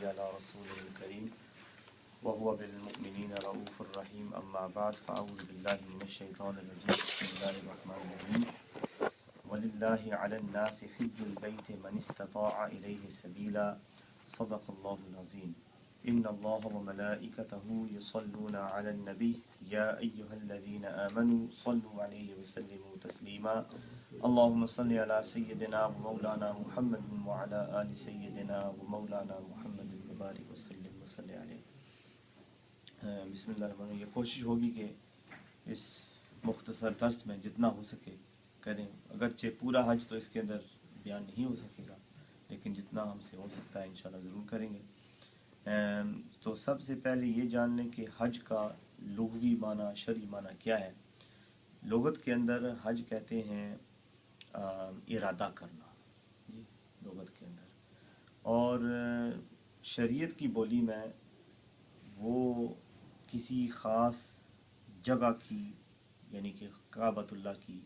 नसल्ली अला रसूलिल करीम वहुवा बिलमुमिनीन रऊफुर रहीम अम्मा बाद फ़अऊज़ु बिल्लाहि मिनश शैतानिर रजीम बिस्मिल्लाहिर रहमानिर रहीम वलिल्लाहि अलन नासि हिज्जुल बैति मन इस्तताअ इलैहि सबीला सदक़ल्लाहुल अज़ीम इन्नल्लाह व मलाइकतहु युसल्लूना अलन नबी या अय्युहल्लज़ीना आमनू सल्लु अलैहि व सल्लिमू तस्लीमा अल्लाहुम्मा सल्लि अला सय्यिदिना व मौलाना मुहम्मदिन व अला आलि सय्यिदिना व मौलाना मुहम्मदिन व बारिक व सल्लिम व सल्लि अलैहि। बिस्मिल्लाह। ये कोशिश होगी कि इस मुख्तसर दर्स में जितना हो सके करें। अगरचे पूरा हज तो इसके अंदर बयान नहीं हो सकेगा, लेकिन जितना हमसे हो सकता है इंशाल्लाह ज़रूर करेंगे। तो सबसे पहले ये जान लें कि हज का लुग़वी माना, शरई माना क्या है। लुग़त के अंदर हज कहते हैं इरादा करना, जी लुग़त के अंदर, और शरीयत की बोली में वो किसी ख़ास जगह की यानी कि काबतुल्लाह की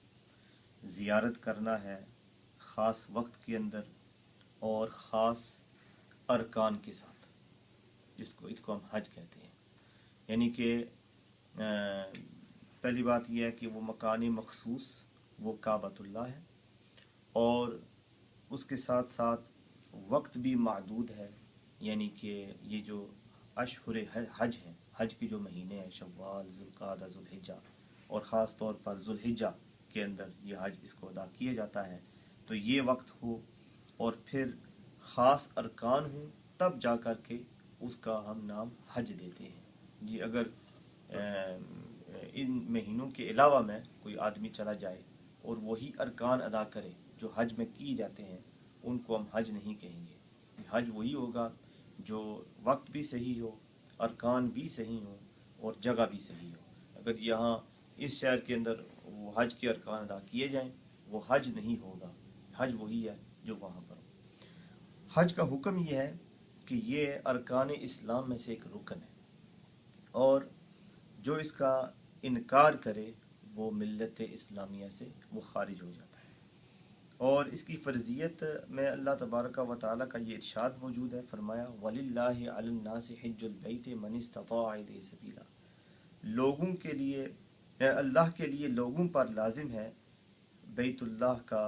ज़ियारत करना है ख़ास वक्त के अंदर और ख़ास अरकान के साथ, इसको हम हज कहते हैं। यानी कि पहली बात यह है कि वो मकान मखसूस वो काबतुल्लाह है और उसके साथ साथ वक्त भी महदूद है। यानी कि ये जो अशहुर हज हैं, हज के जो महीने हैं शव्वाल, ज़ुल्क़ादा, ज़ुल्हिज्जा, और ख़ास तौर पर ज़ुल्हिज्जा के अंदर ये हज इसको अदा किया जाता है। तो ये वक्त हो और फिर ख़ास अरकान हो, तब जा कर के उसका हम नाम हज देते हैं। जी अगर इन महीनों के अलावा में कोई आदमी चला जाए और वही अरकान अदा करे जो हज में किए जाते हैं, उनको हम हज नहीं कहेंगे। हज वही होगा जो वक्त भी सही हो, अरकान भी सही हो और जगह भी सही हो। अगर यहाँ इस शहर के अंदर वो हज के अरकान अदा किए जाएं, वो हज नहीं होगा। हज वही है जो वहाँ पर हो। हज का हुक्म यह है कि ये अरकान इस्लाम में से एक रुकन है और जो इसका इनकार करे वो मिल्लत इस्लामिया से वो खारिज हो जाता है। और इसकी फ़र्ज़ियत में अल्लाह तबारक व तआला का ये इरशाद मौजूद है। फरमाया वलिल्लाहि अलन नासि हिज्जुल बैति मन इस्तताअ इलैहि सबीला। लोगों के लिए, अल्लाह के लिए लोगों पर लाजिम है बैतुल्लाह का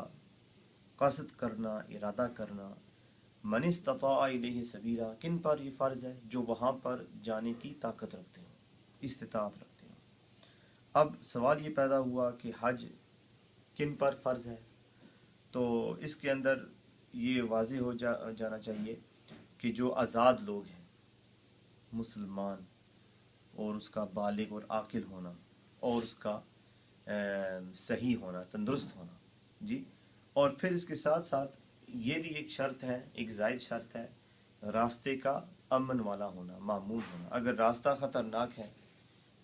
क़स्द करना, इरादा करना। मन इस्तताअ इलैहि सबीला, किन पर ये फ़र्ज़ है? जो वहाँ पर जाने की ताकत रखते हैं, इस्तिताअत रखते हैं। अब सवाल ये पैदा हुआ कि हज किन पर फ़र्ज़ है। तो इसके अंदर ये वाज़ेह हो जाना चाहिए कि जो आज़ाद लोग हैं, मुसलमान, और उसका बालिग और आकिल होना और उसका सही होना, तंदुरुस्त होना, जी। और फिर इसके साथ साथ ये भी एक शर्त है, एक ज़ायद शर्त है, रास्ते का अमन वाला होना, मामून होना। अगर रास्ता ख़तरनाक है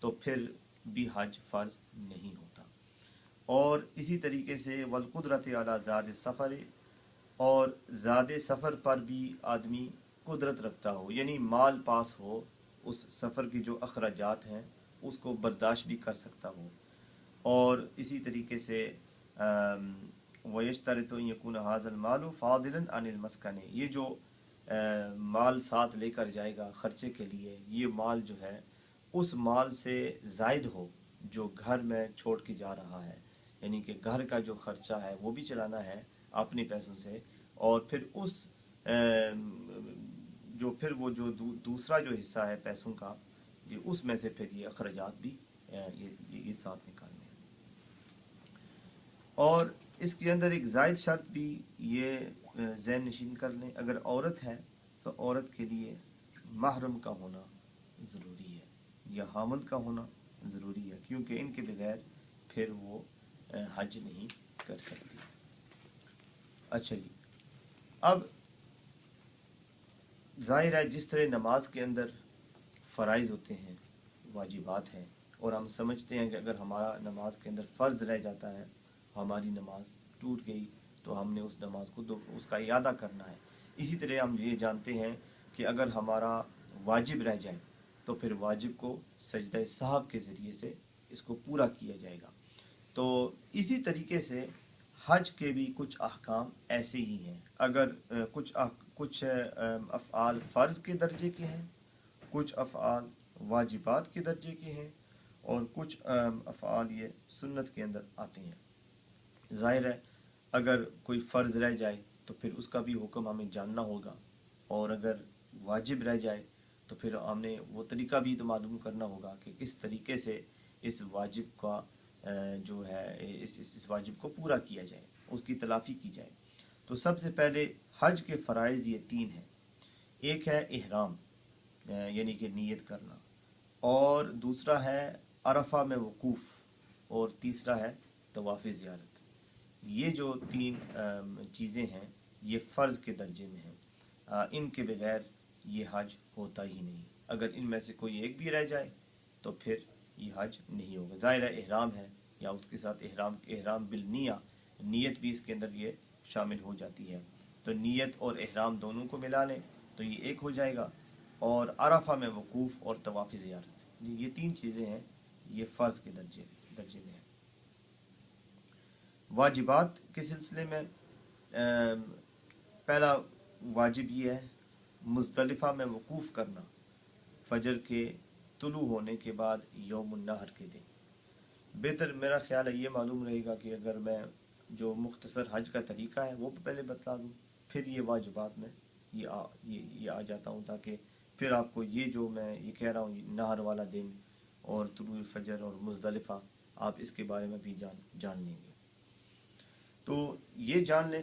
तो फिर भी हज फ़र्ज़ नहीं होता। और इसी तरीके से वल कुदरत अला ज़ाद सफ़र, और ज़ाद सफ़र पर भी आदमी कुदरत रखता हो, यानी माल पास हो, उस सफ़र के जो अखराजात हैं उसको बर्दाश्त भी कर सकता हो। और इसी तरीके से वयश्तरितु अन यकून हाज़ल मालु फ़ादिलन अनिल मस्कन, ये जो माल साथ लेकर जाएगा ख़र्चे के लिए, ये माल जो है उस माल से ज़ायद हो जो घर में छोड़ के जा रहा है। यानी कि घर का जो ख़र्चा है वो भी चलाना है अपने पैसों से, और फिर उस जो दूसरा जो हिस्सा है पैसों का, ये उसमें से फिर ये अखराजात भी ये साथ निकालने हैं। और इसके अंदर एक ज़ायद शर्त भी ये ज़हन नशीन कर लें, अगर औरत है तो औरत के लिए महरम का होना ज़रूरी है या हामिल का होना ज़रूरी है, क्योंकि इनके बगैर फिर वो हज नहीं कर सकती। अच्छा जी, अब ज़ाहिर है जिस तरह नमाज के अंदर फ़राइज़ होते हैं, वाजिबात हैं, और हम समझते हैं कि अगर हमारा नमाज के अंदर फ़र्ज़ रह जाता है, हमारी नमाज टूट गई, तो हमने उस नमाज को उसका इयादा करना है। इसी तरह हम ये जानते हैं कि अगर हमारा वाजिब रह जाए तो फिर वाजिब को सजदा साहब के ज़रिए से इसको पूरा किया जाएगा। तो इसी तरीके से हज के भी कुछ अहकाम ऐसे ही हैं। अगर کچھ افعال فرض کے درجے کے ہیں، کچھ افعال واجبات کے درجے کے ہیں، اور کچھ افعال یہ سنت کے اندر آتے ہیں۔ ظاہر ہے اگر کوئی فرض رہ جائے تو پھر اس کا بھی حکم ہمیں جاننا ہوگا، اور اگر واجب رہ جائے تو پھر ہم نے وہ طریقہ بھی تو معلوم کرنا ہوگا کہ کس طریقے سے اس واجب کا جو ہے اس واجب کو پورا کیا جائے، اس کی تلافی کی جائے۔ تو سب سے پہلے حج کے فرائض یہ 3 ہیں۔ ایک ہے احرام، یعنی کہ نیت کرنا، اور دوسرا ہے عرفہ میں وقوف، اور تیسرا ہے طواف زیارت۔ یہ جو 3 چیزیں ہیں یہ فرض کے درجے میں ہیں، ان کے بغیر یہ حج ہوتا ہی نہیں۔ اگر ان میں سے کوئی ایک بھی رہ جائے تو پھر یہ حج نہیں ہوگا۔ ظاہر ہے احرام ہے، یا اس کے ساتھ احرام بالنیہ، نیت بھی اس کے اندر یہ شامل ہو جاتی ہے، تو نیت اور احرام دونوں کو ملا لیں تو یہ ایک ہو جائے گا، اور عرفہ میں وقوف اور طواف زیارت، یہ 3 چیزیں ہیں یہ فرض کے درجے میں ہیں۔ واجبات کے سلسلے میں پہلا واجب یہ ہے مزدلفہ میں وقوف کرنا، فجر کے طلوع ہونے کے بعد یوم النحر کے دن۔ بہتر میرا خیال ہے یہ معلوم رہے گا کہ اگر میں جو مختصر حج کا طریقہ ہے وہ پہلے بتلا دوں، پھر یہ واجبات میں یہ آ جاتا ہوں، تاکہ پھر آپ کو یہ جو میں یہ کہہ رہا ہوں نہر والا دن اور طلوع فجر اور مزدلفہ، آپ اس کے بارے میں بھی جان لیں گے۔ تو یہ جان لیں